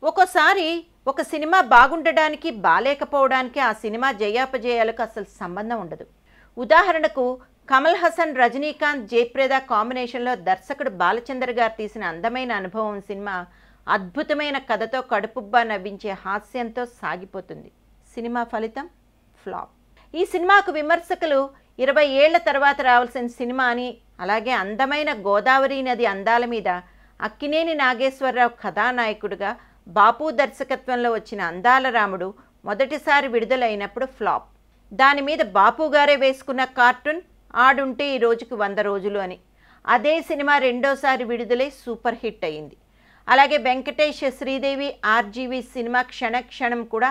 ఒక్కోసారి ఒక సినిమా బాగుండడానికి బాలేకపోవడానికి ఆ సినిమా జయాపజయాలకు అసలు సంబంధం ఉండదు. ఉదాహరణకు కమల్ హాసన్, రజనీకాంత్, జయప్రద కాంబినేషన్లో దర్శకుడు బాలచందర్ గారు తీసిన అందమైన అనుభవం సినిమా అద్భుతమైన కథతో కడుపుబ్బా నవ్వించే హాస్యంతో సాగిపోతుంది. సినిమా ఫలితం ఫ్లాప్. ఈ సినిమాకు విమర్శకులు 20 ఏళ్ల తర్వాత రావాల్సిన సినిమా అని, అలాగే అందమైన గోదావరి నది అందాల మీద అక్కినేని నాగేశ్వరరావు కథానాయకుడిగా బాపు దర్శకత్వంలో వచ్చిన అందాల రాముడు మొదటిసారి విడుదలైనప్పుడు ఫ్లాప్. దాని మీద బాపు గారే వేసుకున్న కార్టూన్ ఆడుంటే ఈ రోజుకి 100 రోజులు అని. అదే సినిమా రెండోసారి విడుదలై సూపర్ హిట్ అయింది. అలాగే వెంకటేష్, శ్రీదేవి, ఆర్జీవి సినిమా క్షణక్షణం కూడా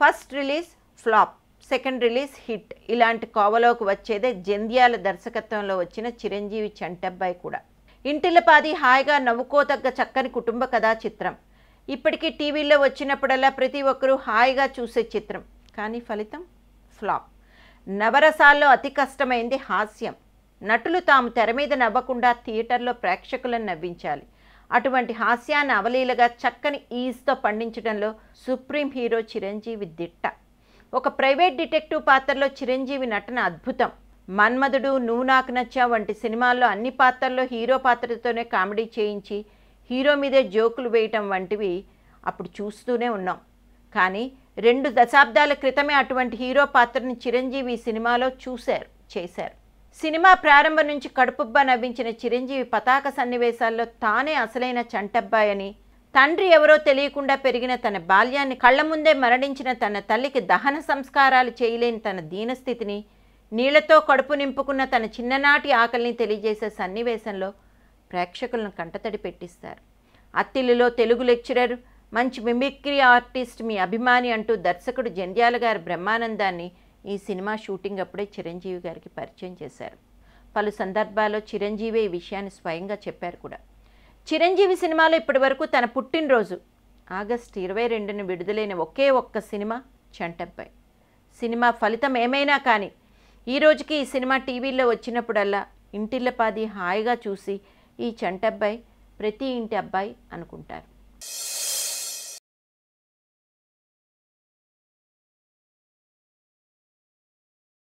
first release flop, second release hit. ఇలాంటి కోవలోకి వచ్చేదే జంధ్యాల దర్శకత్వంలో వచ్చిన చిరంజీవి చంటబ్బాయి కూడా. ఇంటిల్లపాది హాయిగా నవ్వుకోతగ్గ చక్కని కుటుంబ కథా చిత్రం. ఇప్పటికీ టీవీలో వచ్చినప్పుడల్లా ప్రతి ఒక్కరూ హాయిగా చూసే చిత్రం. కానీ ఫలితం ఫ్లాప్. నవరసాల్లో అతి కష్టమైంది హాస్యం. నటులు తాము తెర మీద నవ్వకుండా థియేటర్లో ప్రేక్షకులను నవ్వించాలి. అటువంటి హాస్యాన్ని అవలీలగా చక్కని ఈజ్తో పండించడంలో సుప్రీం హీరో చిరంజీవి దిట్ట. ఒక ప్రైవేట్ డిటెక్టివ్ పాత్రలో చిరంజీవి నటన అద్భుతం. మన్మధుడు, నువ్వు నాకు నచ్చా వంటి సినిమాల్లో అన్ని పాత్రల్లో హీరో పాత్రతోనే కామెడీ చేయించి హీరో మీదే జోకులు వేయటం వంటివి అప్పుడు చూస్తూనే ఉన్నాం. కానీ 2 దశాబ్దాల క్రితమే అటువంటి హీరో పాత్రని చిరంజీవి సినిమాలో చేశారు. సినిమా ప్రారంభం నుంచి కడుపుబ్బా నవ్వించిన చిరంజీవి పతాక సన్నివేశాల్లో తానే అసలైన చంటబ్బాయని, తండ్రి ఎవరో తెలియకుండా పెరిగిన తన బాల్యాన్ని, కళ్ల ముందే మరణించిన తన తల్లికి దహన సంస్కారాలు చేయలేని తన దీనస్థితిని, నీళ్లతో కడుపు నింపుకున్న తన చిన్ననాటి ఆకలిని తెలియజేసే సన్నివేశంలో ప్రేక్షకులను కంటతడి పెట్టిస్తారు. అత్తిలిలో తెలుగు లెక్చరర్, మంచి మిమిక్రీ ఆర్టిస్ట్, మీ అభిమాని అంటూ దర్శకుడు జంధ్యాల గారి బ్రహ్మానందాన్ని ఈ సినిమా షూటింగ్ అప్పుడే చిరంజీవి గారికి పరిచయం చేశారు. పలు సందర్భాల్లో చిరంజీవి ఈ విషయాన్ని స్వయంగా చెప్పారు కూడా. చిరంజీవి సినిమాలో ఇప్పటి వరకు తన పుట్టినరోజు ఆగస్టు 22న విడుదలైన ఒకే ఒక్క సినిమా చంటబ్బాయి. సినిమా ఫలితం ఏమైనా కానీ ఈ రోజుకి ఈ సినిమా టీవీలో వచ్చినప్పుడల్లా ఇంటిల్లపాది హాయిగా చూసి ఈ చంటబ్బాయి ప్రతి ఇంటి అబ్బాయి అనుకుంటారు.